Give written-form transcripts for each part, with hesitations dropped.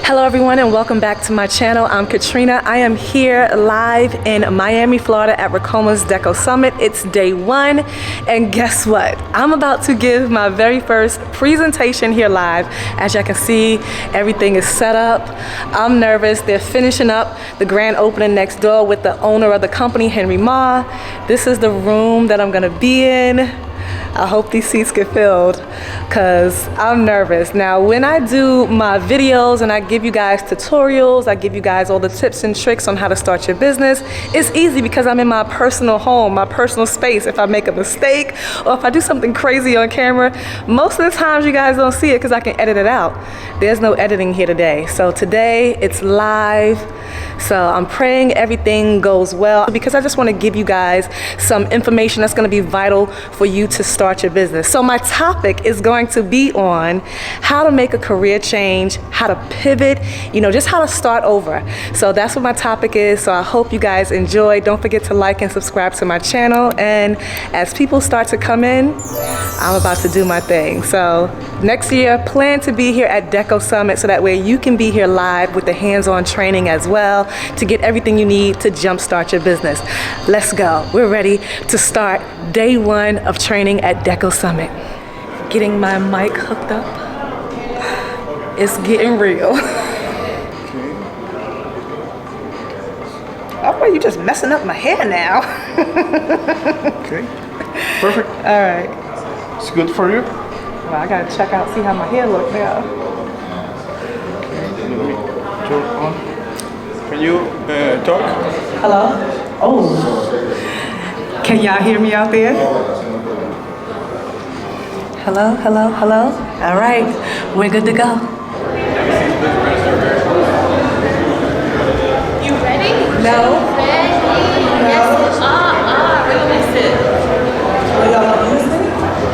Hello everyone and welcome back to my channel. I'm Katrina. I am here live in Miami, Florida at Ricoma's DecoSummit. It's day one and guess what? I'm about to give my very first presentation here live. As you can see, everything is set up. I'm nervous. They're finishing up the grand opening next door with the owner of the company, Henry Ma. This is the room that I'm gonna be in. I hope these seats get filled because I'm nervous. Now, when I do my videos and I give you guys tutorials, I give you guys all the tips and tricks on how to start your business, it's easy because I'm in my personal home, my personal space. If I make a mistake or if I do something crazy on camera, most of the times you guys don't see it because I can edit it out. There's no editing here today. So today it's live. So I'm praying everything goes well because I just want to give you guys some information that's going to be vital for you to start your business. So my topic is going to be on how to make a career change, how to pivot, just how to start over. So that's what my topic is. So I hope you guys enjoy. Don't forget to like and subscribe to my channel. And as people start to come in, I'm about to do my thing. So next year, plan to be here at DecoSummit so that way you can be here live with the hands-on training as well to get everything you need to jumpstart your business. Let's go. We're ready to start day one of training at DecoSummit. Getting my mic hooked up. It's getting real. Oh, you just messing up my hair now. Okay, perfect. All right. It's good for you? Well, I gotta check out, see how my hair look now. Turn on. Can you talk? Hello? Oh. Can y'all hear me out there? Hello, hello, hello? All right, we're good to go. You ready? No. Ready? Yes. Release it. Are y'all listening?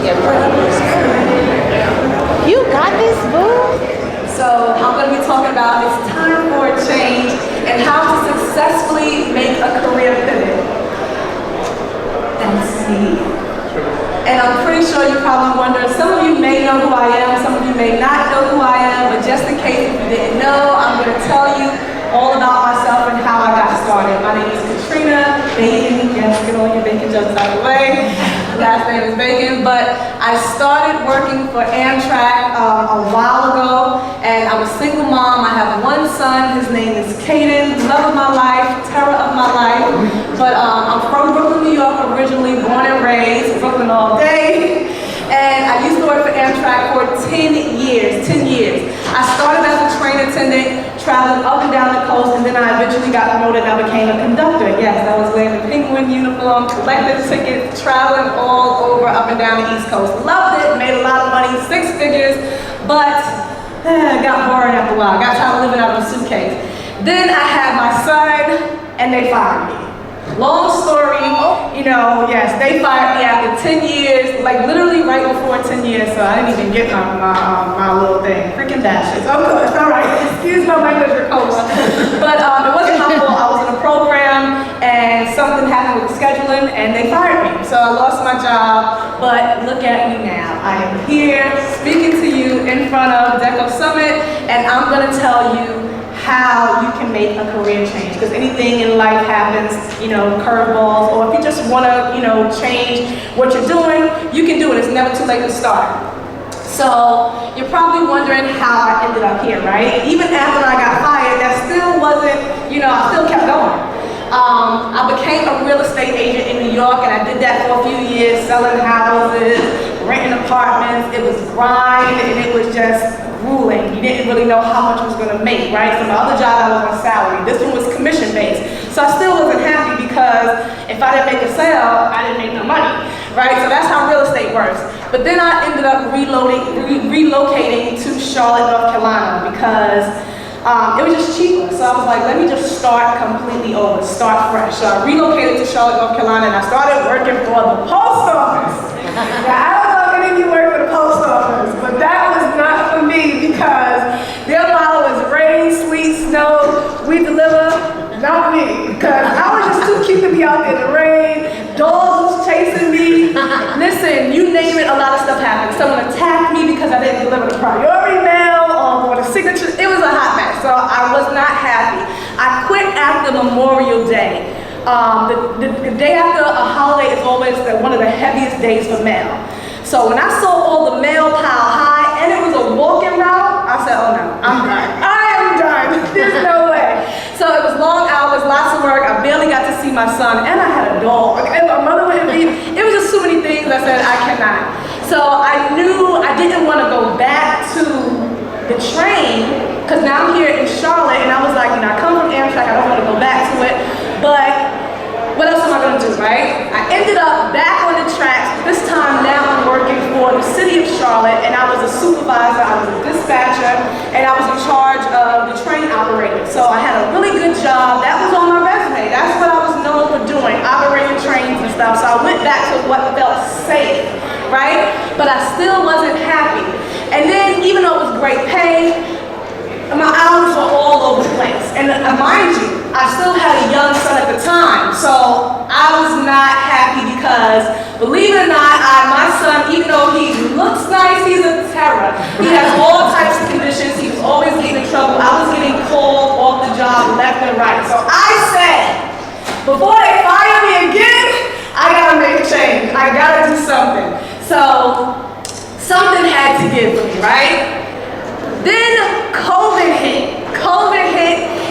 Yeah, you got this, boo. So I'm going to be talking about it's time for a change and how to successfully make a career pivot. That's me. And I'm pretty sure you probably wonder, some of you may know who I am, some of you may not know who I am, but just in case if you didn't know, I'm going to tell you all about myself and how I got started. My name is KatrinaBacon. Yes, get all your bacon jokes out of the way. Last name is Bacon, but I started working for Amtrak a while ago, and I'm a single mom. I have one son. His name is Caden, love of my life, terror of my life. But I'm from Brooklyn, New York, originally, born and raised, Brooklyn all day. And I used to work for Amtrak for 10 years. I started as a train attendant, traveling up and down the coast, and then I eventually got promoted and I became a conductor. Yes, I was wearing a penguin uniform, collecting tickets, traveling all over up and down the East Coast. Loved it, made a lot of money, 6 figures, but it got boring after a while. Got tired of living out of a suitcase. Then I had my son, and they fired me. Long story, yes, they fired me after 10 years, like literally right before 10 years, so I didn't even get my little thing. Freaking dashes. Oh, good, it's all right. Excuse my language, Ricoma. But it wasn't my fault. I was in a program, and something happened with the scheduling, and they fired me. So I lost my job, but look at me now. I am here speaking to you in front of DecoSummit, and I'm going to tell you how you can make a career change, because anything in life happens, curveballs, or if you just want to, change what you're doing, you can do it. It's never too late to start. So you're probably wondering how I ended up here, right? Even after I got fired, that still wasn't, I still kept going. I became a real estate agent in New York, and I did that for a few years, selling houses, renting apartments. It was grind, and it was just grueling. You didn't really know how much I was going to make, right? So my other job, I was on salary. This one was commission-based. So I still wasn't happy because if I didn't make a sale, I didn't make no money, right? So that's how real estate works. But then I ended up relocating to Charlotte, North Carolina because it was just cheaper. So I was like, let me just start completely over, start fresh. So I relocated to Charlotte, North Carolina, and I started working for the post office. Now, I don't know if any of you work for the post office, but that was not for me because their model was rain, sleet, snow, we deliver, not me. Because I was just too cute to be out there in the rain, dogs was chasing me. Listen, you name it, a lot of stuff happened. Someone attacked me because I didn't deliver the priority mail or the signature. It was a hot mess. So I was not happy. I quit after Memorial Day. The day after a holiday is always one of the heaviest days for mail. So when I saw all the mail pile high and it was a walking route, I said, oh no, I'm done. I am done. There's no way. So it was long hours, lots of work. I barely got to see my son, and I had a dog. And my mother wouldn't leave. It was just too many things. I said, I cannot. So I knew I didn't want to go back to the train, because now I'm here in Charlotte, and I was like, I come from Amtrak, I don't want to go back to it. But what else am I going to do, right? I ended up back on the tracks. This time now I'm working for the city of Charlotte, and I was a supervisor, I was a dispatcher, and I was in charge of the train operating. So I had a really good job. That was on my resume. That's what I was known for doing, operating trains and stuff. So I went back to what felt safe, right? But I still wasn't happy. And then, even though it was great pay, my hours were all over the place. And mind you, I still had a young son at the time, so I was not happy because, believe it or not, my son, even though he looks nice, he's a terror. He has all types of conditions. He was always getting in trouble. I was getting called off the job left and right. So I said, before they fire me again, I gotta make a change. I gotta do something. So something had to give for me, right? Then COVID hit,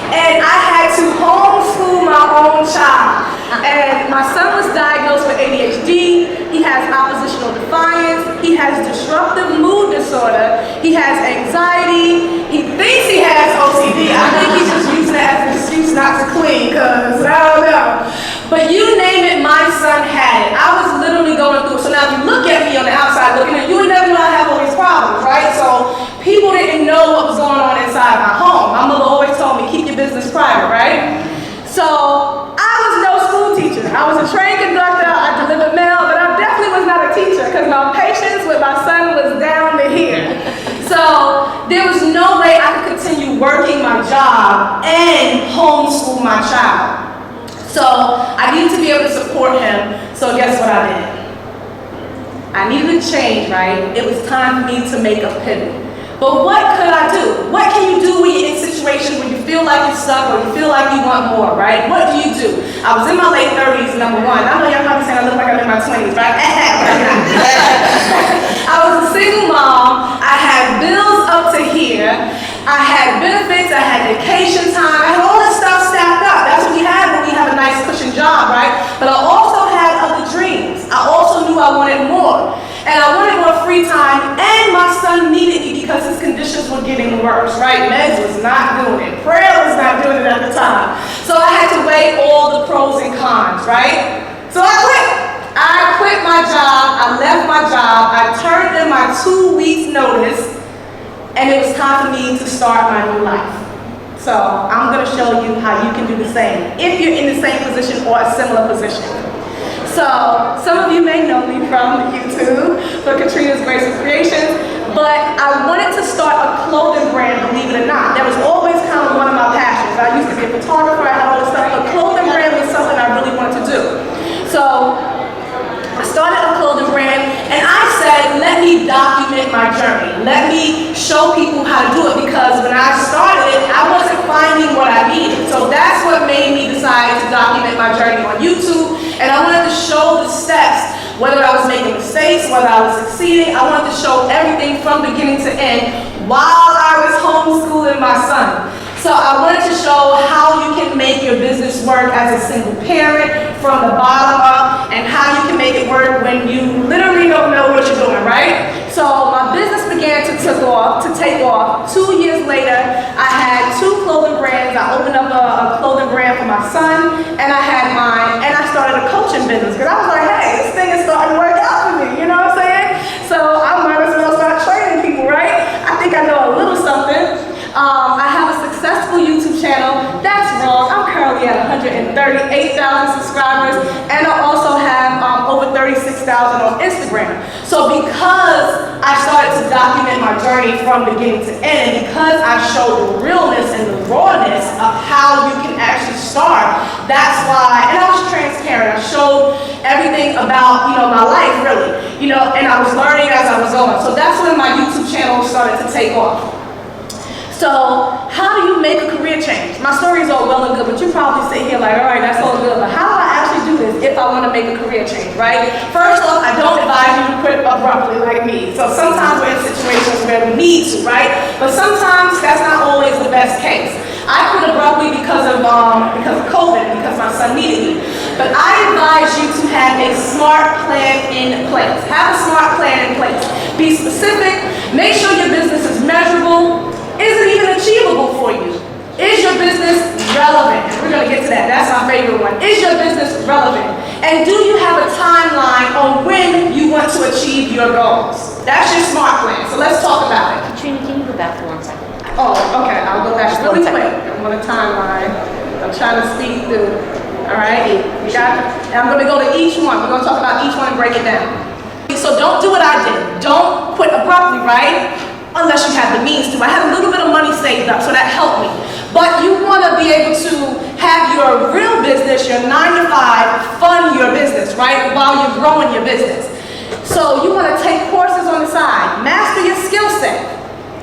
and I had to homeschool my own child. And my son was diagnosed with ADHD, he has oppositional defiance, he has disruptive mood disorder, he has anxiety, he thinks he has OCD. I think he's just using it as an excuse not to clean, because I don't know. But you name it, my son had it. I was literally going through it. So now if you look at me on the outside looking at you, would never know I have all these problems, right? So people didn't know what was going on inside my home. My mother always told me, keep your business private, right? So I was no school teacher. I was a train conductor, I delivered mail, but I definitely was not a teacher because my patience with my son was down to here. So there was no way I could continue working my job and homeschool my child. So I needed to be able to support him, so guess what I did? I needed a change, right? It was time for me to make a pivot. But what could I do? What can you do when you're in situations where you feel like you're stuck or you feel like you want more, right? What do you do? I was in my late 30s, number one. I know y'all probably saying I look like I'm in my 20s, right? I was a single mom. I had bills up to here. I had benefits. I had vacation time. I had all this stuff stacked up. That's what we have when we have a nice cushion job, right? But I also had other dreams. I also knew I wanted more. And I wanted more free time, and my son needed me because his conditions were getting worse, right? Meds was not doing it. Prayer was not doing it at the time. So I had to weigh all the pros and cons, right? So I quit. I quit my job. I left my job. I turned in my 2 weeks notice, and it was time for me to start my new life. So I'm going to show you how you can do the same if you're in the same position or a similar position. So some of you may know me from YouTube for Katrina's Graceful Creations, but I wanted to start a clothing brand, believe it or not. That was always kind of one of my passions. I used to be a photographer, I had all this stuff, but clothing brand was something I really wanted to do. So I started a clothing brand, and I said, let me document my journey. Let me show people how to do it, because when I started it, I wasn't finding what I needed. So that's what made me decide to document my journey on YouTube, and I wanted to show the steps, whether I was making mistakes, whether I was succeeding. I wanted to show everything from beginning to end while I was homeschooling my son. So I wanted to show how you can make your business work as a single parent from the bottom up, and how you can make it work when you literally don't know what you're doing, right? So my business began to take off. 2 years later, I had 2 clothing brands. I opened up a clothing brand for my son, and I had mine, and I started a coaching business, because I was like, hey, this thing is starting to work out for me, you know what I'm saying? So I might as well start training people, right? I think I know a little something. I have a successful YouTube channel. That's wrong. I'm currently at 138,000 subscribers, and I also have over 36,000 on Instagram. So because I started to document my journey from beginning to end, and because I showed the realness and the rawness of how you can actually start, that's why, and I was transparent. I showed everything about, my life really, and I was learning as I was going. So that's when my YouTube channel started to take off. So how do you change. My story is all well and good, but you probably sit here like, all right, that's all good, but how do I actually do this if I want to make a career change, right? First off, I don't advise you to quit abruptly like me. So sometimes we're in situations where we need to, right? But sometimes that's not always the best case. I quit abruptly because of COVID, because my son needed me. But I advise you to have a smart plan in place. Have a smart plan in place. Be specific. Make sure your business is measurable. Is it even achievable for you? Is your business relevant? We're going to get to that. That's my favorite one. Is your business relevant? And do you have a timeline on when you want to achieve your goals? That's your smart plan. So let's talk about it. Katrina, can you go back for 1 second? Oh, okay. I'll go back Just really 1 quick. second. I'm on a timeline. I'm trying to speed through. All right? You got it? And I'm going to go to each one. We're going to talk about each one and break it down. So don't do what I did. Don't quit abruptly, right? Unless you have the means to. I had a little bit of money saved up, so that helped me. But you want to be able to have your real business, your 9 to 5, fund your business, right? While you're growing your business. So you want to take courses on the side. Master your skill set.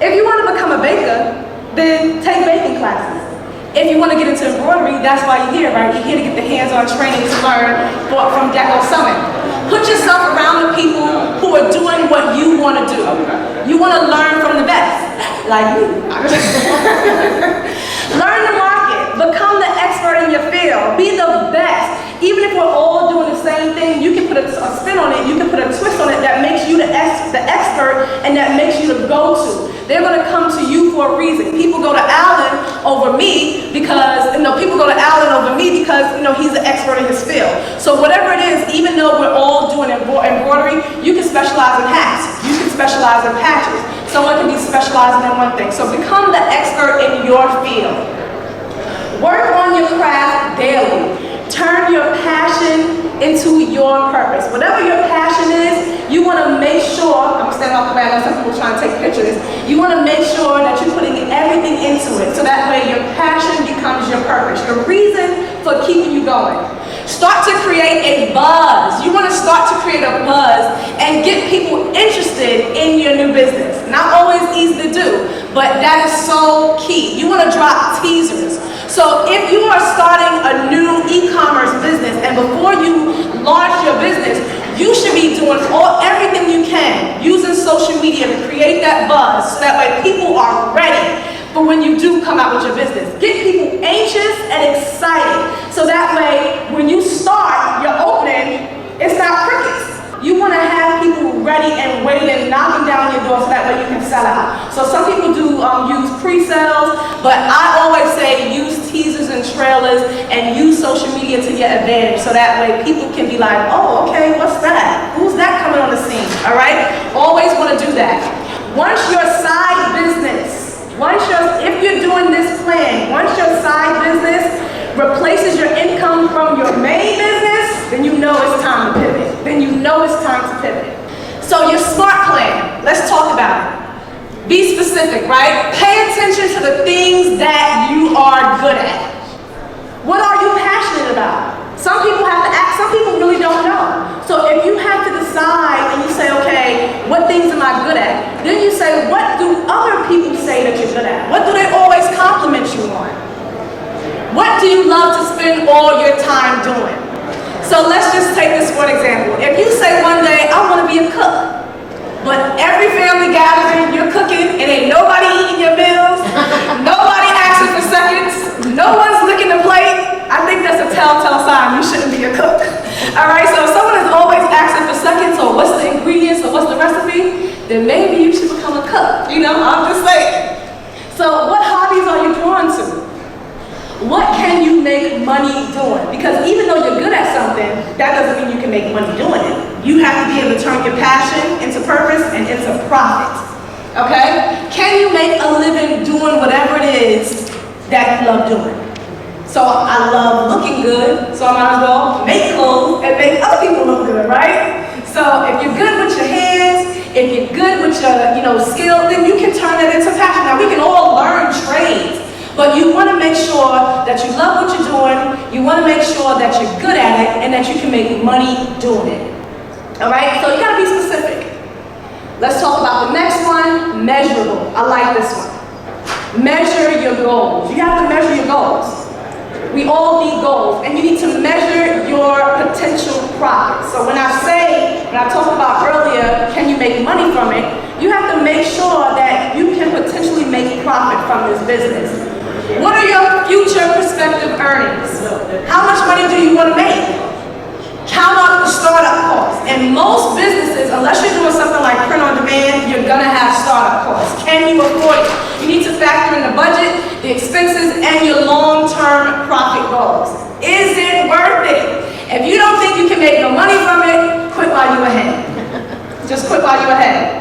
If you want to become a baker, then take baking classes. If you want to get into embroidery, that's why you're here, right? You're here to get the hands-on training to learn from DecoSummit. Put yourself around the people who are doing what you want to do. You want to learn from the best, like me. Learn the market. Become the expert in your field. Be the best. Even if we're all doing the same thing, you can put a spin on it, you can put a twist on it that makes you the expert and that makes you the go-to. They're going to come to you for a reason. People go to Alan over me because, people go to Alan over me because, he's the expert in his field. So whatever it is, even though we're all doing embroidery, you can specialize in hats. You can specialize in patches. Someone can be specializing in one thing. So become the expert in your field. Work on your craft daily. Turn your passion into your purpose. Whatever your passion is, you want to make sure, I'm standing off the back, I know some people trying to take pictures, you want to make sure that you're putting everything into it, so that way your passion becomes your purpose, the reason for keeping you going. Start to create a buzz. You want to start to create a buzz and get people interested in your new business. Not always easy to do, but that is so key. You want to drop teasers. So if you are starting a new e-commerce business and before you launch your business, you should be doing everything you can using social media to create that buzz so that way people are ready for when you do come out with your business. Get people anxious and excited so that way when you start your opening, it's not crickets. You want to have people ready and waiting, knocking down your door so that way you can sell out. So some people do use pre-sales, but I always say use teasers and trailers and use social media to your advantage so that way people can be like, oh, okay, what's that? Who's that coming on the scene? All right? Always want to do that. Once your side business, if you're doing this plan, once your side business replaces your income from your main business, then you know it's time to pivot. So your smart plan, let's talk about it. Be specific, right? Pay attention to the things that you are good at. What are you passionate about? Some people have to act, some people really don't know. So if you have to decide and you say, okay, what things am I good at? Then you say, what do other people say that you're good at? What do they always compliment you on? What do you love to spend all your time doing? So let's just take this for example. If you say one day, I want to be a cook, but every family gathering, you're cooking and ain't nobody eating your meals, nobody asking for seconds, no one's licking the plate, I think that's a telltale sign you shouldn't be a cook. All right, so if someone is always asking for seconds or what's the ingredients or what's the recipe, then maybe you should become a cook. I'm just saying. So what hobbies are you drawn to? What can you make money doing? Because even though you're good at something, that doesn't mean you can make money doing it. You have to be able to turn your passion into purpose and into profit. Okay? Can you make a living doing whatever it is that you love doing? So I love looking good, so I might as well make clothes and make other people look good, right? So if you're good with your hands, if you're good with your skill, then you can turn that into passion. Now we can all learn trades. But you want to make sure that you love what you're doing, you want to make sure that you're good at it, and that you can make money doing it. Alright, so you got to be specific. Let's talk about the next one, measurable. I like this one. Measure your goals. You have to measure your goals. We all need goals, and you need to measure your potential profit. So when I talked about earlier, can you make money from it? You have to make sure that you can potentially make profit from this business. What are your future prospective earnings? How much money do you want to make? Count up the startup costs. And most businesses, unless you're doing something like print on demand, you're gonna have startup costs. Can you afford it? You need to factor in the budget, the expenses, and your long-term profit goals. Is it worth it? If you don't think you can make no money from it, quit while you're ahead. Just quit while you're ahead.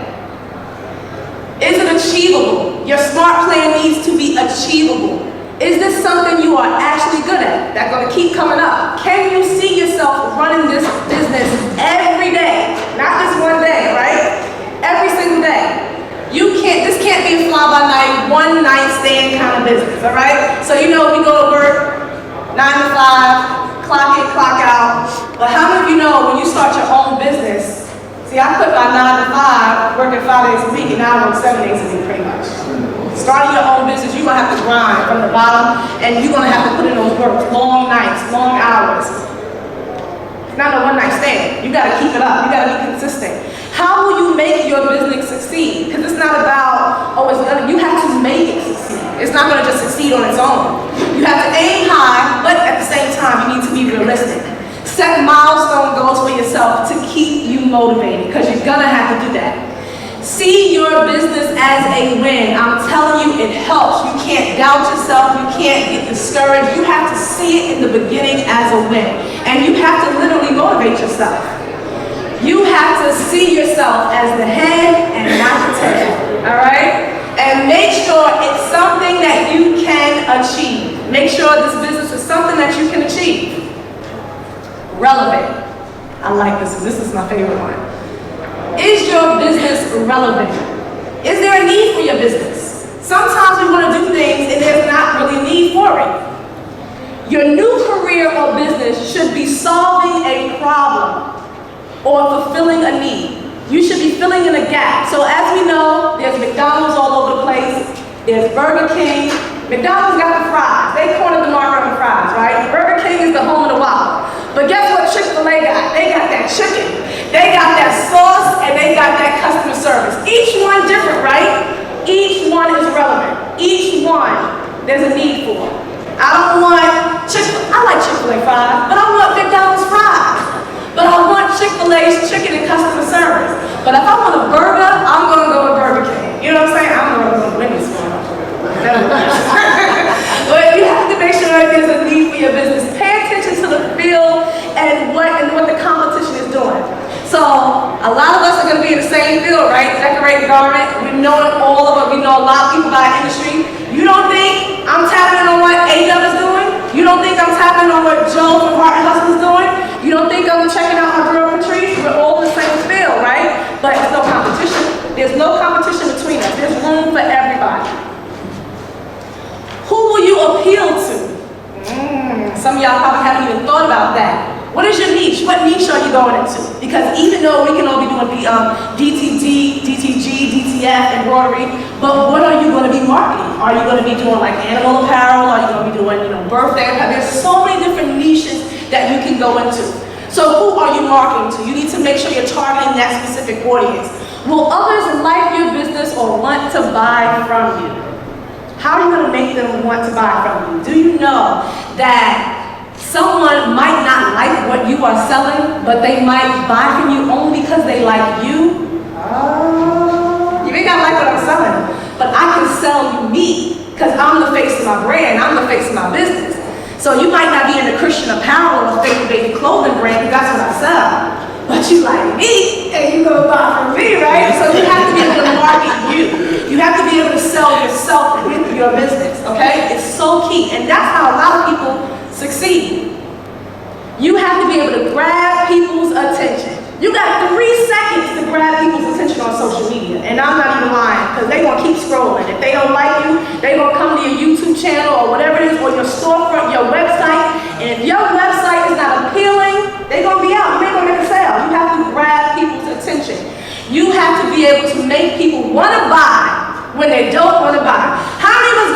Is it achievable? Your smart plan needs to be achievable. Is this something you are actually good at? That's going to keep coming up. Can you see yourself running this business every day? Not just one day, right? Every single day. This can't be a fly-by-night, one-night stand kind of business, all right? So we go to work, 9 to 5, clock in, clock out. But how many of you know when you start your own business, see, I quit my 9 to 5, working 5 days a week, and now I work 7 days a week pretty much. Starting your own business, you're going to have to grind from the bottom, and you're going to have to put in those work, long nights, long hours. It's not a one-night stand. You got to keep it up. You got to be consistent. How will you make your business succeed? Because it's not about, you have to make it succeed. It's not going to just succeed on its own. You have to aim high, but at the same time, you need to be realistic. Set milestone goals for yourself to keep you motivated, because you're going to have to do that. See your business as a win. I'm telling you, it helps. You can't doubt yourself. You can't get discouraged. You have to see it in the beginning as a win. And you have to literally motivate yourself. You have to see yourself as the head and not the tail. All right? And make sure it's something that you can achieve. Make sure this business is something that you can achieve. Relevant. I like this. This is my favorite one. Is your business relevant? Is there a need for your business? Sometimes we want to do things and there's not really a need for it. Your new career or business should be solving a problem or fulfilling a need. You should be filling in a gap. So as we know, there's McDonald's all over the place. There's Burger King. McDonald's got the fries. They cornered the market on the fries, right? Burger King is the home of the Whopper. But guess what Chick-fil-A got? They got that chicken. They got that sauce, and they got that customer service. Each one different, right? Each one is relevant. Each one, there's a need for. I don't want I like Chick-fil-A fries, but I want McDonald's fries. But I want Chick-fil-A's chicken and customer service. But if I want a burger, I'm going to go with Burger King. You know what I'm saying? I'm going to go with Wendy's one. But you have to make sure that there's a need for your business. Pay attention to the field and what the competition is doing. So a lot of us are going to be in the same field, right? Decorating garment. We know all of it. We know a lot of people in our industry. You don't think I'm tapping on what A-Dub is doing? You don't think I'm tapping on what Joe from Heart and Hustle is doing? You don't think I'm checking out my girl Patrice? We're all in the same field, right? But there's no competition. There's no competition between us. There's room for everybody. Who will you appeal to? Some of y'all probably haven't even thought about that. What is your niche? What niche are you going into? Because even though we can all be doing DTG, DTF, embroidery, but what are you going to be marketing? Are you going to be doing like animal apparel? Are you going to be doing, birthday apparel? There's so many different niches that you can go into. So who are you marketing to? You need to make sure you're targeting that specific audience. Will others like your business or want to buy from you? How are you going to make them want to buy from you? Do you know that someone might not like what you are selling, but they might buy from you only because they like you? You may not like what I'm selling, but I can sell you me because I'm the face of my brand. I'm the face of my business. So you might not be in the Christian apparel or faith baby clothing brand because that's what I sell. But you like me, and you go buy from me, right? So you have to be able to market you. You have to be able to sell yourself with your business, okay? It's so key, and that's how a lot of people succeed. You have to be able to grab people's attention. You got 3 seconds to grab people's attention on social media, and I'm not even lying, because they're going to keep scrolling. If they don't like you, they're going to come to your YouTube channel or whatever it is, or your storefront, your website, and if your website is not appealing, they're going to be out. You ain't going to make a sale. You have to grab people's attention. You have to be able to make people want to buy when they don't want to buy. How many of us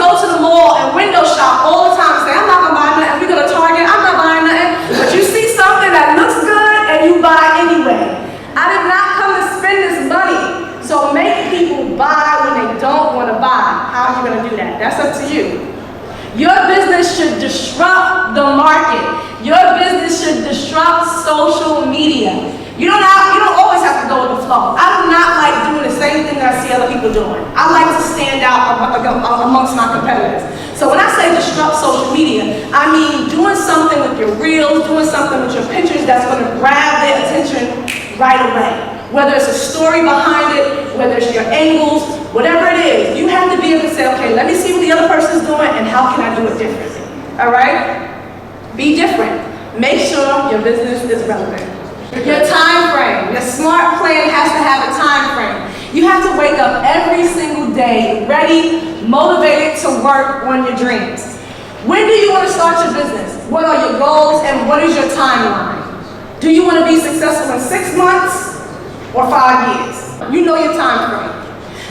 said to you. Your business should disrupt the market. Your business should disrupt social media. You don't always have to go with the flow. I do not like doing the same thing that I see other people doing. I like to stand out amongst my competitors. So when I say disrupt social media, I mean doing something with your reels, doing something with your pictures that's going to grab their attention right away. Whether it's a story behind it, whether it's your angles, whatever it is, you have to be able to say, okay, let me see what the other person's doing and how can I do it differently. All right? Be different. Make sure your business is relevant. Your time frame. Your smart plan has to have a time frame. You have to wake up every single day ready, motivated to work on your dreams. When do you want to start your business? What are your goals and what is your timeline? Do you want to be successful in 6 months or 5 years? You know your time frame.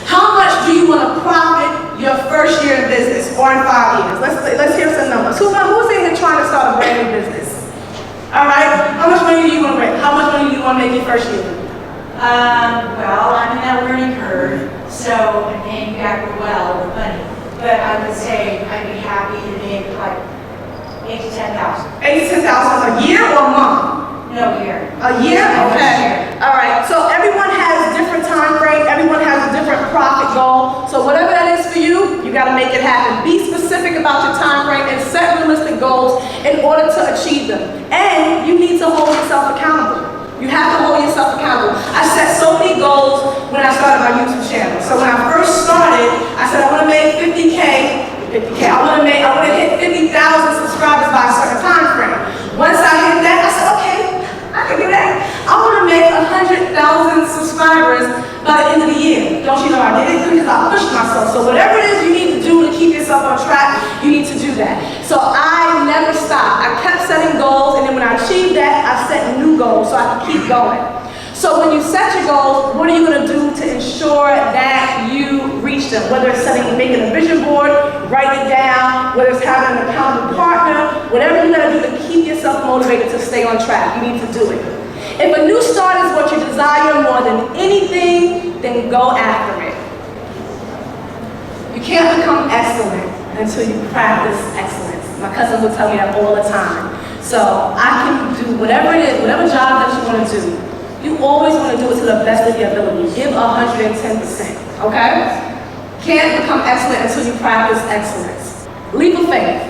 How much do you want to profit your first year in business or in 5 years? Let's hear some numbers. Who's in here trying to start a brand new business? All right. How much money do you want to make? How much money do you want to make your first year? Well, I'm in that learning curve, so I'm paying back well with money. But I would say I'd be happy to make like 8 to 10,000. 8 to 10,000 a year or a month? No, year. A year? Okay. All right. So everyone has a different time frame. Everyone has a different profit goal. So whatever that is for you, you got to make it happen. Be specific about your time frame and set realistic goals in order to achieve them. And you need to hold yourself accountable. You have to hold yourself accountable. I set so many goals when I started my YouTube channel. So when I first started, I said I want to make 50K. I want to hit 50,000 subscribers by a certain time frame. Once I hit that, I said, okay, I can do that. I want to make 100,000 subscribers by the end of the year. Don't you know I did it? Because I pushed myself. So whatever it is you need to do to keep yourself on track, you need to do that. So I never stopped. I kept setting goals, and then when I achieved that, I set new goals so I could keep going. So when you set your goals, what are you going to do to ensure that you reach them? Whether it's making a vision board, writing it down, whether it's having an accountable partner, whatever you got to do to keep yourself motivated to stay on track, you need to do it. If a new start is what you desire more than anything, then go after it. You can't become excellent until you practice excellence. My cousin will tell me that all the time. So I can do whatever it is, whatever job that you want to do. You always want to do it to the best of your ability. Give 110%, okay? Can't become excellent until you practice excellence. Leap of faith.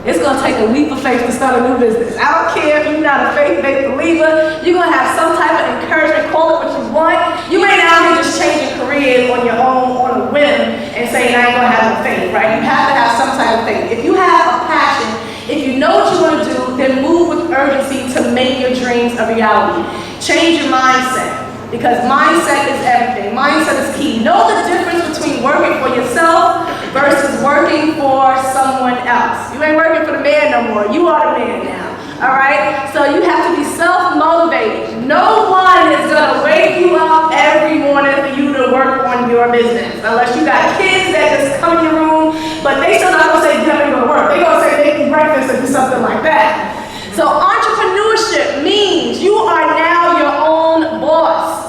It's going to take a leap of faith to start a new business. I don't care if you're not a faith-based believer. You're going to have some type of encouragement. Call it what you want. You ain't out here just changing careers on your own, on a whim, and saying, I ain't going to have no faith, right? You have to have some type of faith. If you have a passion, if you know what you want to do, then move with urgency to make your dreams a reality. Change your mindset, because mindset is everything. Mindset is key. Know the difference between working for yourself versus working for someone else. You ain't working for the man no more. You are the man now. All right? So you have to be self-motivated. No one is going to wake you up every morning for you to work on your business. Unless you got kids that just come in your room, but they still not going to say, get up and go to work. They're going to say they eat breakfast and do something like that. So entrepreneurship means you are now your own boss.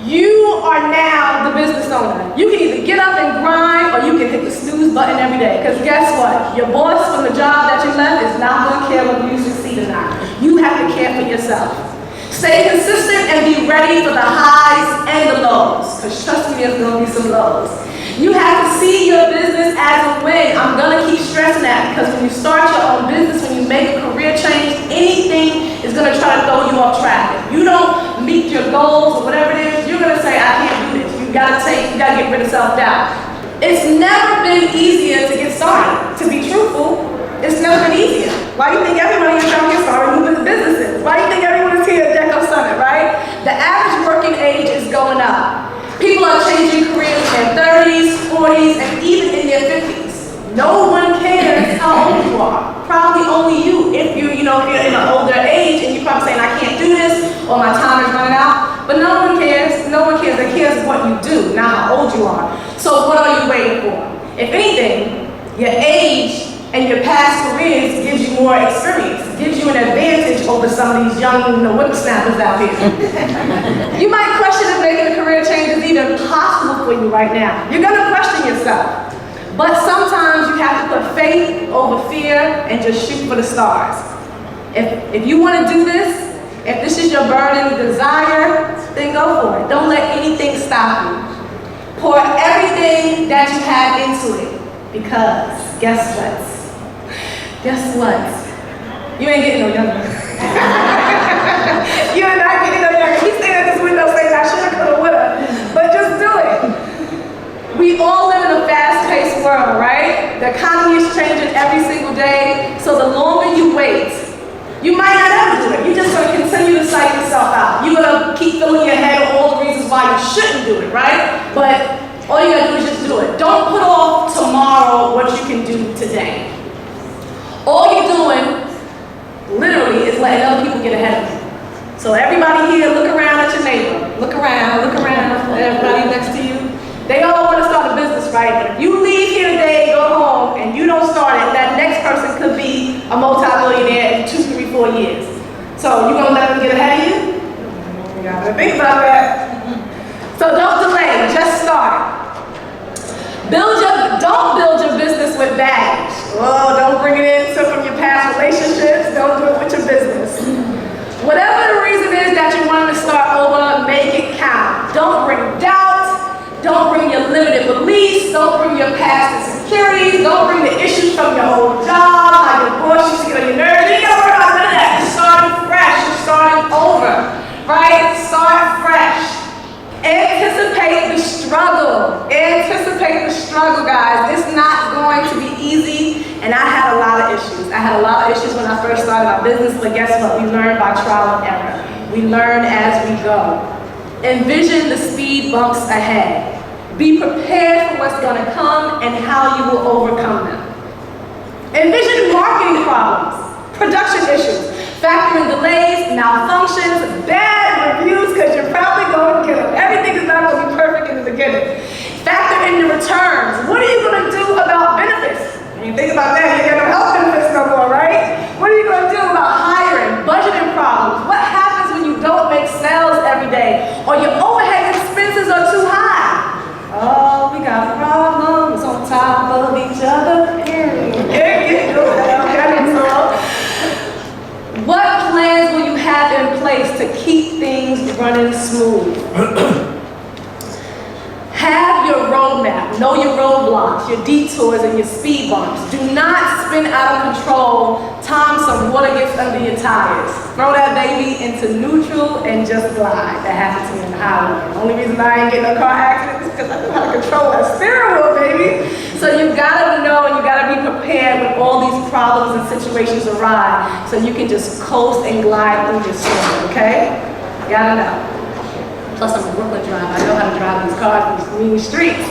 You are now the business owner. You can either get up and grind or you can hit the snooze button every day. Because guess what? Your boss from the job that you left is not going to care whether you succeed or not. You have to care for yourself. Stay consistent and be ready for the highs and the lows. Because trust me, there's going to be some lows. You have to see your business as a win. I'm going to keep stressing that because when you start your own business, when you make a career change, anything is going to try to throw you off track. If you don't meet your goals or whatever it is, you're going to say, I can't do this. You got to get rid of self-doubt. It's never been easier to get started. To be truthful, it's never been easier. Why do you think everybody is trying to get started with businesses? Why do you think everyone is here at DecoSummit, right? The average working age is going up. People are changing careers in their 30s, 40s, and even in their 50s. No one cares how old you are. Probably only you. If you're in an older age and you're probably saying, I can't do this, or my time is running out. But no one cares. No one cares. They cares what you do, not how old you are. So what are you waiting for? If anything, your age and your past careers gives you more experience, gives you an advantage over some of these young whippersnappers out here. You might question if making a career change is even possible for you right now. You're going to question yourself. But sometimes you have to put faith over fear and just shoot for the stars. If you want to do this, if this is your burning desire, then go for it. Don't let anything stop you. Pour everything that you have into it. Because guess what? Guess what? You ain't getting no younger. You are not getting no younger. He's standing at this window saying, I shoulda, coulda, woulda. But just do it. We all live in a fast-paced world, right? The economy is changing every single day. So the longer you wait, you might not ever do it. You're just going to continue to psych yourself out. You're going to keep filling your head with all the reasons why you shouldn't do it, right? But all you got to do is just do it. Don't put off tomorrow what you can do today. All you're doing, literally, is letting other people get ahead of you. So everybody here, look around at your neighbor. Look around at everybody next to you. They all want to start a business, right? But if you leave here today, go home, and you don't start it, that next person could be a multi-millionaire in 2, 3, 4 years. So you gonna let them get ahead of you? You gotta think about that. So don't delay, just start. Don't build your business with baggage. Oh, don't bring it in from your past relationships. Don't do it with your business. Whatever the reason is that you want to start over, make it count. Don't bring doubt. Don't bring your limited beliefs. Don't bring your past insecurities. Don't bring the issues from your old job, how your boss used to get on your nerves. You ain't gotta worry about none of that. You're starting fresh. You're starting over, right? Start fresh. Anticipate the struggle. Anticipate the struggle, guys. It's not going to be easy, and I had a lot of issues. I had a lot of issues when I first started my business, but guess what? We learn by trial and error. We learn as we go. Envision the speed bumps ahead. Be prepared for what's going to come and how you will overcome them. Envision marketing problems, production issues, factor in delays, malfunctions, bad reviews, because you're probably going to get them. Everything is not going to be perfect in the beginning. Factor in your returns. What are you going to do about benefits? When you think about that, you get no health benefits no more, right? What are you going to do about hiring, budgeting problems? What happens when you don't make sales every day or your overhead expenses are too high? Oh, we got problems on top of each other. What plans will you have in place to keep things running smooth? Have your roadmap, know your roadblocks, your detours, and your speed bumps. Do not spin out of control, time some water gets under your tires. Throw that baby into neutral and just glide. That happened to me in the highway. The only reason I ain't getting a car accident is because I know how to control that steering wheel, baby. So you gotta know and you gotta be prepared when all these problems and situations arise so you can just coast and glide through your storm, okay? You gotta know. Plus I'm a Brooklyn driver. I know how to drive these cars in these mean streets.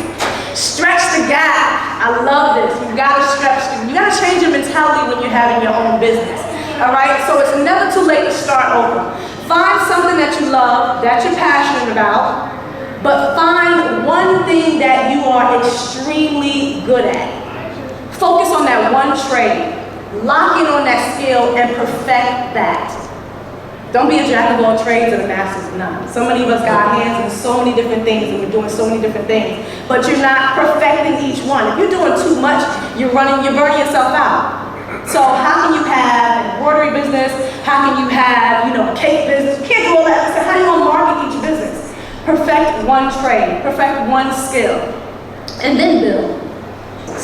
Stretch the gap. I love this. You gotta stretch. You gotta change your mentality when you're having your own business. All right? So it's never too late to start over. Find something that you love, that you're passionate about, but find one thing that you are extremely good at. Focus on that one trade. Lock in on that skill and perfect that. Don't be a jack of all trades and a master of none. So many of us got hands in so many different things and we're doing so many different things, but you're not perfecting each one. If you're doing too much, you're burning yourself out. So how can you have an embroidery business? How can you have, cake business? You can't do all that. So how do you want to market each business? Perfect one trade, perfect one skill, and then build.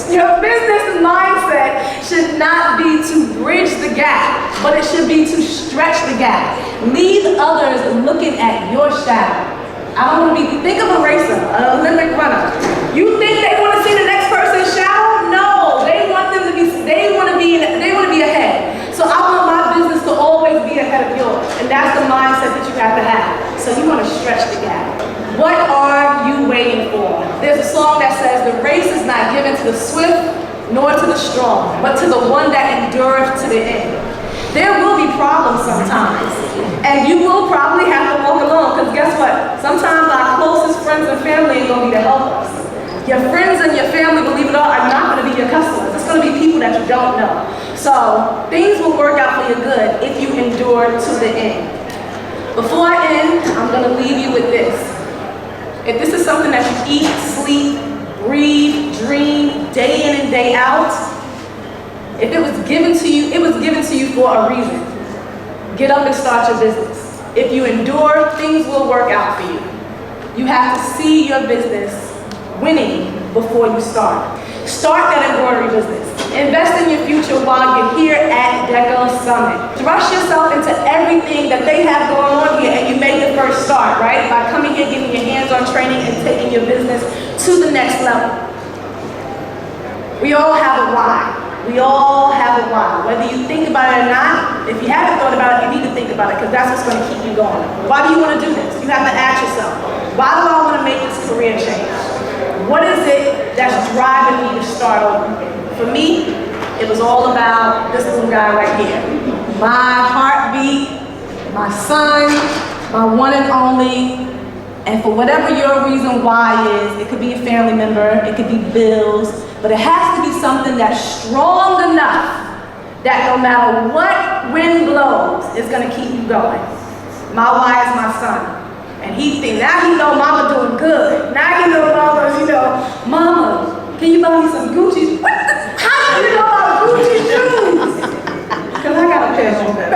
Your business mindset should not be to bridge the gap, but it should be to stretch the gap. Leave others looking at your shadow. I don't want to think of a racer, an Olympic runner. You think they want to see the next person's shadow? No, they want to be ahead. So I want my business to always be ahead of yours, and that's the mindset that you have to have. So you want to stretch the gap. What are you waiting for? There's a song that says, the race is not given to the swift nor to the strong, but to the one that endureth to the end. There will be problems sometimes, and you will probably have to walk alone, because guess what? Sometimes our closest friends and family ain't going to be to help us. Your friends and your family, believe it or not, are not going to be your customers. It's going to be people that you don't know. So things will work out for your good if you endure to the end. Before I end, I'm going to leave you with this. If this is something that you eat, sleep, breathe, dream, day in and day out. If it was given to you, it was given to you for a reason. Get up and start your business. If you endure, things will work out for you. You have to see your business winning before you start. Start that embroidery business. Invest in your future while you're here at DecoSummit. Thrust yourself into everything that they have going on here, and you made the first start, right? By coming here, getting your hands-on training, and taking your business to the next level. We all have a why. We all have a why. Whether you think about it or not, if you haven't thought about it, you need to think about it, because that's what's going to keep you going. Why do you want to do this? You have to ask yourself, why do I want to make this career change? What is it that's driving me to start over? For me, it was all about this little guy right here. My heartbeat, my son, my one and only, and for whatever your reason why is, it could be a family member, it could be bills, but it has to be something that's strong enough that no matter what wind blows, it's gonna keep you going. My why is my son. And he thinks, now he know mama doing good. Now he know mama's, mama, can you buy me some Gucci? What? How do you know about Gucci shoes? Because I got a pair on that.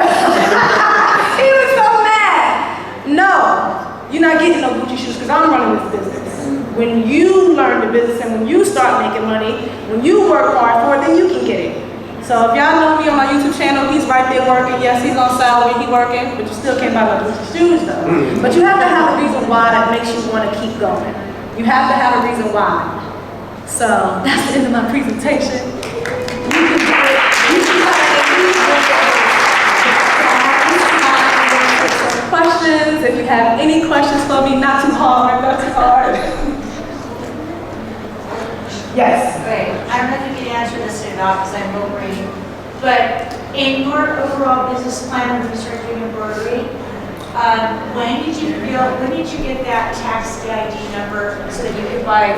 He was so mad. No, you're not getting no Gucci shoes because I'm running this business. When you learn the business and when you start making money, when you work hard for it, then you can get it. So if y'all know me on my YouTube channel, he's right there working. Yes, he's on salary, he's working, but you still can't buy no Gucci shoes though. But you have to have a reason why that makes you want to keep going. You have to have a reason why. So that's the end of my presentation. You can do it. You can have some questions. If you have any questions for me, not too hard, not too hard. Yes. Great. I don't know if you can answer this or not because I'm low brain, but in your overall business plan when you started doing embroidery, when did you get that tax ID number so that you could buy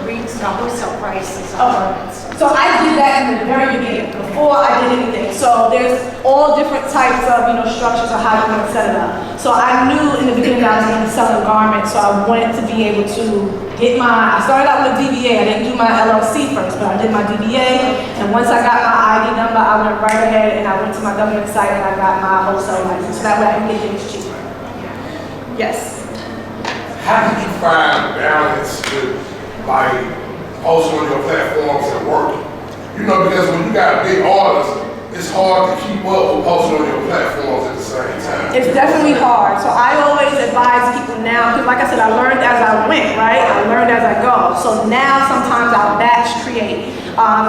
reeds at wholesale prices on garments? So I did that in the very beginning, before I did anything. So there's all different types of, structures of how you want to set it up. So I knew in the beginning that I was going to be selling garments, so I wanted to be able to get I started out with a DBA. I didn't do my LLC first, but I did my DBA. And once I got my ID number, I went right ahead and I went to my government site and I got my wholesale license. So that way I can get things cheaper. Yes. How did you find balance with posting on your platforms and working? Because when you got big orders, it's hard to keep up with posting on your platforms at the same time. It's definitely hard. So I always advise people now, because like I said, I learned as I went, right? I learned as I go. So now sometimes I'll batch create,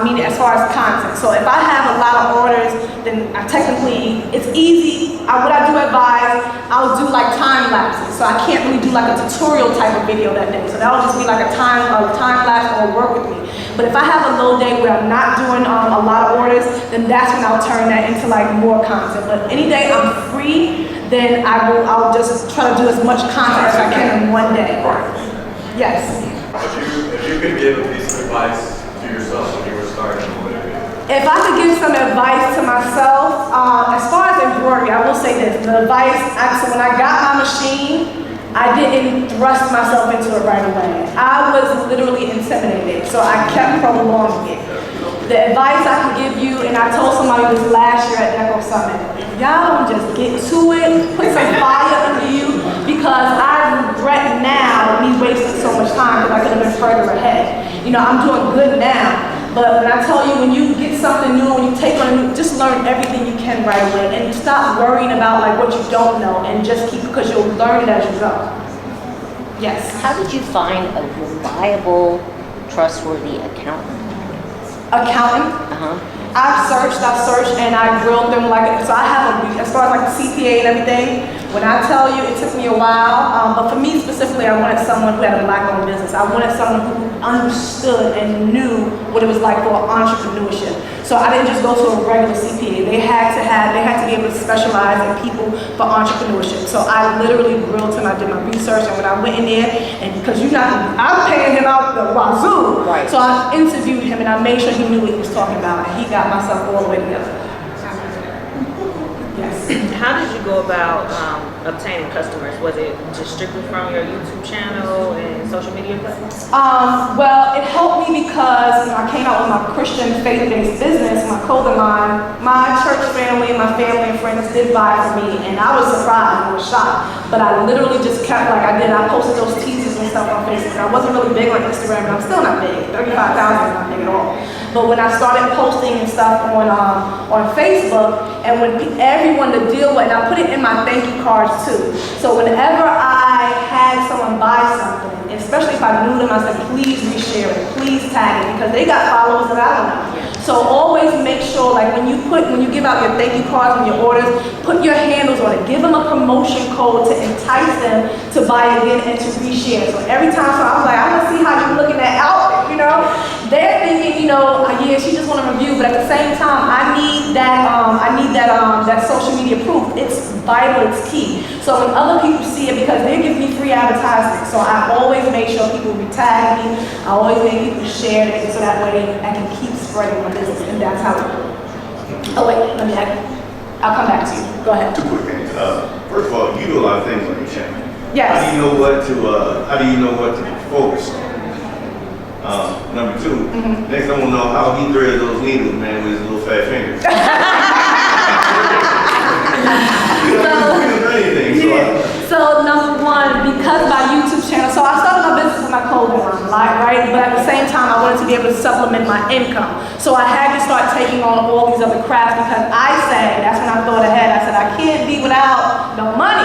meaning as far as content. So if I have a lot of orders, then it's easy. What I do advise, I'll do like time lapses. So I can't really do like a tutorial type of video that day. So that'll just be like a time lapse or work with me. But if I have a low day where I'm not doing a lot of orders, then that's when I'll turn that into like more content. But any day I'm free, then I'll just try to do as much content as I can in one day. Yes. If you could give a piece of advice to yourself when you were starting, what would it be? If I could give some advice to myself, as far as embroidery, I will say this. The advice, so when I got my machine, I didn't thrust myself into it right away. I was literally intimidated, so I kept prolonging it. The advice I can give you, and I told somebody this last year at DecoSummit, y'all don't just get to it, put some fire under you, because I regret now me wasting so much time because I could have been further ahead. I'm doing good now. But when I tell you, when you get something new, when you take on a new, just learn everything you can right away and stop worrying about like what you don't know and just keep, because you'll learn it as you go. Yes. How did you find a reliable, trustworthy accountant? Accountant? I've searched, and I grilled them so I have as far as like the CPA and everything, when I tell you it took me a while, but for me specifically, I wanted someone who had a black-owned business. I wanted someone who understood and knew what it was like for entrepreneurship. So I didn't just go to a regular CPA. They had to be able to specialize in people for entrepreneurship. So I literally grilled him, I did my research, and when I went in there, and because I'm paying him out the wazoo. Right. So I interviewed him and I made sure he knew what he was talking about, and he got myself all the way together. Yes. how did you go about obtaining customers? Was it just strictly from your YouTube channel and social media platforms? Well, it helped me because when I came out with my Christian faith-based business, my clothing line, my church family, my family and friends did buy from me, and I was surprised, I was shocked. But I literally just kept like I posted those teasers and stuff on Facebook. I wasn't really big on Instagram, and I'm still not big. 35,000 is not big at all. But when I started posting and stuff on Facebook, and when everyone to deal with, and I put it in my thank you cards too. So whenever I had someone buy something, especially if I knew them, I said, please reshare it, please tag it, because they got followers that I don't know. So always make sure, like when you give out your thank you cards and your orders, put your handles on it. Give them a promotion code to entice them to buy again and to reshare. So every time, so I was like, I want to see how you're looking at outfit, you know? They're thinking, you know, yeah, she just want to review, but at the same time, I need that social media proof. It's vital, it's key. So when other people see it, because they give me free advertisements, so I always make sure people retag me. I always make people share it, so that way I can keep spreading my business, and that's how it goes. Oh wait, I'll come back to you. Go ahead. Two quick things. First of all, you do a lot of things on your channel. Yes. How do you know what to focus on? Number two, next I want to know how he threads those needles, man, with his little fat fingers. So number one, because my YouTube channel, so I started my business with my clothing line, right? But at the same time, I wanted to be able to supplement my income. So I had to start taking on all these other crafts because that's when I thought ahead. I said, I can't be without no money.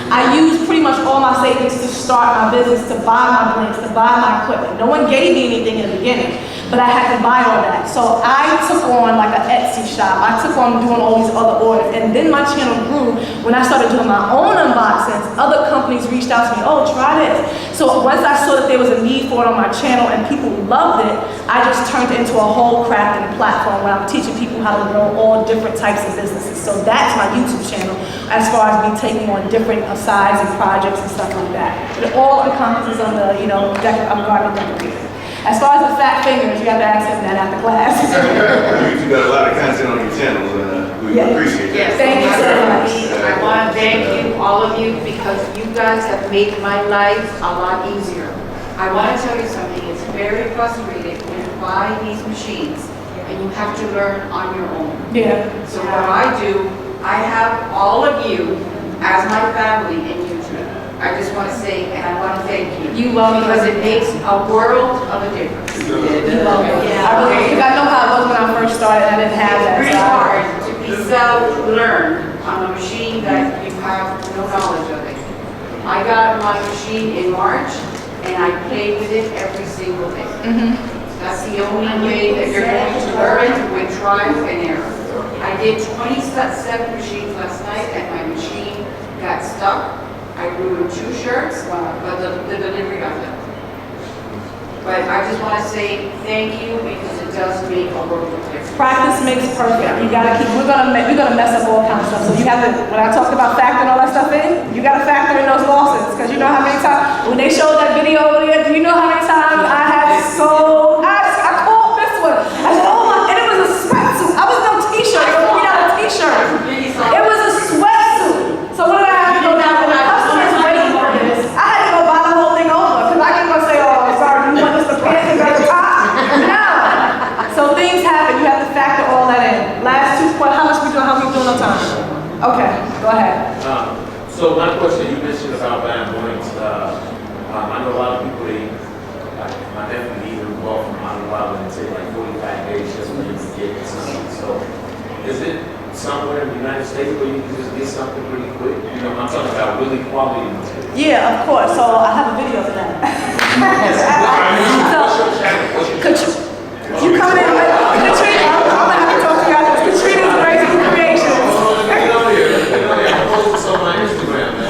I used pretty much all my savings to start my business, to buy my blinks, to buy my equipment. No one gave me anything in the beginning, but I had to buy all that. So I took on like an Etsy shop. I took on doing all these other orders, and then my channel grew. When I started doing my own unboxings, other companies reached out to me, oh, try this. So once I saw that there was a need for it on my channel and people loved it, I just turned it into a whole crafting platform where I'm teaching people how to grow all different types of businesses. So that's my YouTube channel as far as me taking on different sides and projects and stuff like that. It all encompasses on the, garden decorating. As far as the fat fingers, you have to ask him that after class. You got a lot of content on your channel, and we appreciate that. Yes, Thank you so much. I want to thank you, all of you, because you guys have made my life a lot easier. I want to tell you something, it's very frustrating when you buy these machines and you have to learn on your own. Yeah. So what I do, I have all of you as my family in YouTube. I just want to say, and I want to thank you. You welcome. Because it makes a world of a difference. You welcome. Yeah. I know how it was when I first started. I didn't have that. It's pretty hard to be self-learned on a machine that you have no knowledge of it. I got my machine in March, and I play with it every single day. That's the only way that you're going to learn, with trial and error. I did 27 machines last night, and my machine got stuck. I ruined 2 shirts, but the delivery got done. But I just want to say thank you, because it does make a world of difference. Practice makes perfect. You gotta keep. We're gonna mess up all kinds of stuff. So you have to. When I talked about factoring all that stuff in, you gotta factor in those losses, because you know how many times when they showed that video over there. Do you know how many times I had I called this one. I said, oh my, and it was a sweatsuit. I was no t-shirt. It was a t-shirt. It was a sweatsuit. So what did I have to go down when the customers waiting for this? I had to go buy the whole thing over, because I can't go say, oh, sorry, you want this to pants and the top? No. So things happen. You have to factor all that in. Last 2 questions. How are we doing on time? Okay, go ahead. So one question you mentioned about buying blinks. I know a lot of people, my nephew even bought from out of the wild, and it take like 45 days just for you to get something. So is it somewhere in the United States where you can just get something pretty quick? You know, I'm talking about really quality material. Yeah, of course. So I have a video for that. You come in with Katrina. I'm gonna have to talk to you after. Katrina's Graceful Creations.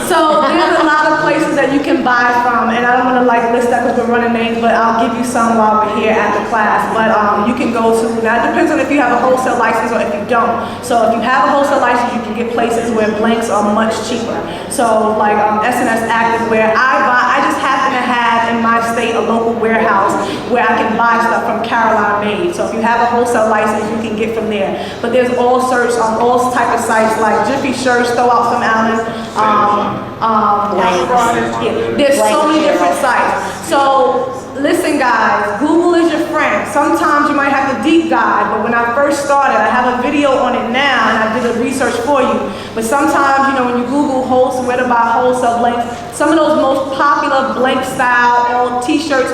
So there's a lot of places that you can buy from, and I don't want to like list that because we're running names, but I'll give you some while we're here at the class. But you can go to, now it depends on if you have a wholesale license or if you don't. So if you have a wholesale license, you can get places where blanks are much cheaper. So like SNS Active, where I just happen to have have in my state a local warehouse where I can buy stuff from Caroline made. So if you have a wholesale license, you can get from there. But there's all sorts on all type of sites like Jiffy Shirts, throw out some Allen. There's so many different sites. So listen guys, Google is your friend. Sometimes you might have to deep dive, but when I first started, I have a video on it now and I did the research for you. But sometimes, you know, when you Google where to buy wholesale blanks, some of those most popular blank style, all t-shirts,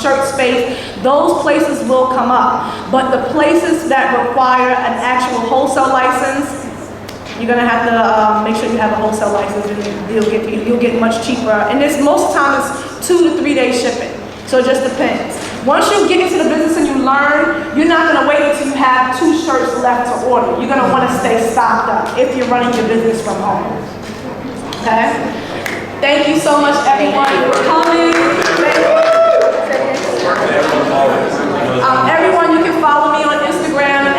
shirt space, those places will come up. But the places that require an actual wholesale license, you're gonna have to make sure you have a wholesale license, and you'll get much cheaper. And this most of the time is 2 to 3 day shipping. So it just depends. Once you get into the business and you learn, you're not gonna wait until you have 2 shirts left to order. You're gonna wanna stay stocked up if you're running your business from home. Okay? Thank you so much everyone for coming. Everyone, you can follow me on Instagram